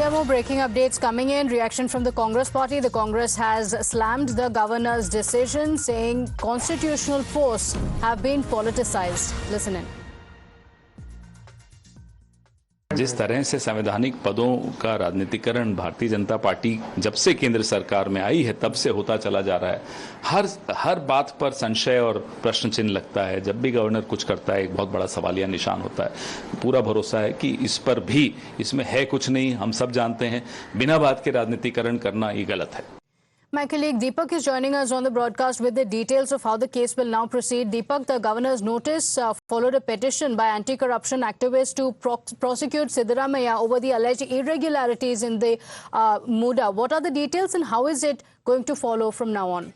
There are more breaking updates coming in. Reaction from the Congress party. The Congress has slammed the governor's decision, saying constitutional force have been politicized. Listen in. जिस तरह से संवैधानिक पदों का राजनीतिकरण Bharatiya Janata party जब से केंद्र सरकार में आई है तब से होता चला जा रहा है, हर बात पर संशय और प्रश्न चिन्ह लगता है। जब भी गवर्नर कुछ करता है एक बहुत बड़ा सवालिया निशान होता है। पूरा भरोसा है कि इस पर भी इसमें है कुछ नहीं, हम सब जानते हैं। बिना बात के राजनीतिकरण करना ये गलत है। My colleague Deepak is joining us on the broadcast with the details of how the case will now proceed. Deepak, the governor's notice followed a petition by anti-corruption activists to prosecute Siddaramaiah over the alleged irregularities in the MUDA. What are the details and how is it going to follow from now on?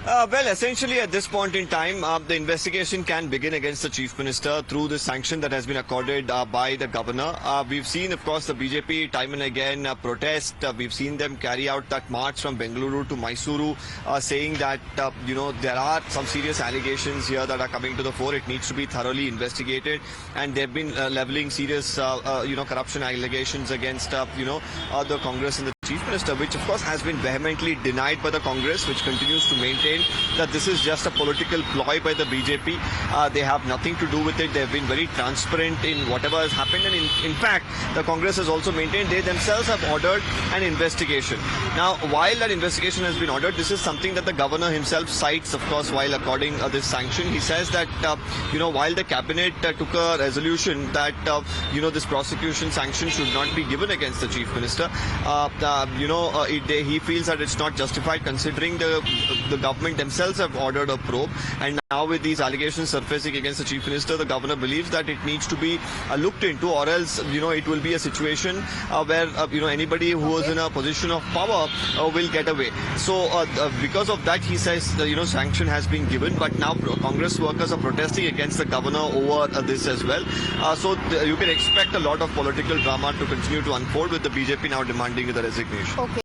Well, essentially at this point in time, the investigation can begin against the Chief Minister through the sanction that has been accorded by the Governor. We've seen, of course, the BJP time and again protest. We've seen them carry out that march from Bengaluru to Mysuru, saying that, there are some serious allegations here that are coming to the fore. It needs to be thoroughly investigated. And they've been leveling serious, corruption allegations against, the Congress and the Chief Minister, which of course has been vehemently denied by the Congress, which continues to maintain that this is just a political ploy by the BJP. They have nothing to do with it. They have been very transparent in whatever has happened. And in fact, the Congress has also maintained they themselves have ordered an investigation. Now, while that investigation has been ordered, this is something that the governor himself cites, of course, while according this sanction. He says that, while the cabinet took a resolution that, this prosecution sanction should not be given against the Chief Minister, he feels that it's not justified considering the government themselves have ordered a probe, and now with these allegations surfacing against the Chief Minister, the governor believes that it needs to be looked into, or else it will be a situation where anybody who is in a position of power will get away. So because of that, he says sanction has been given, but now Congress workers are protesting against the governor over this as well. So you can expect a lot of political drama to continue to unfold, with the BJP now demanding the resignation. Okay.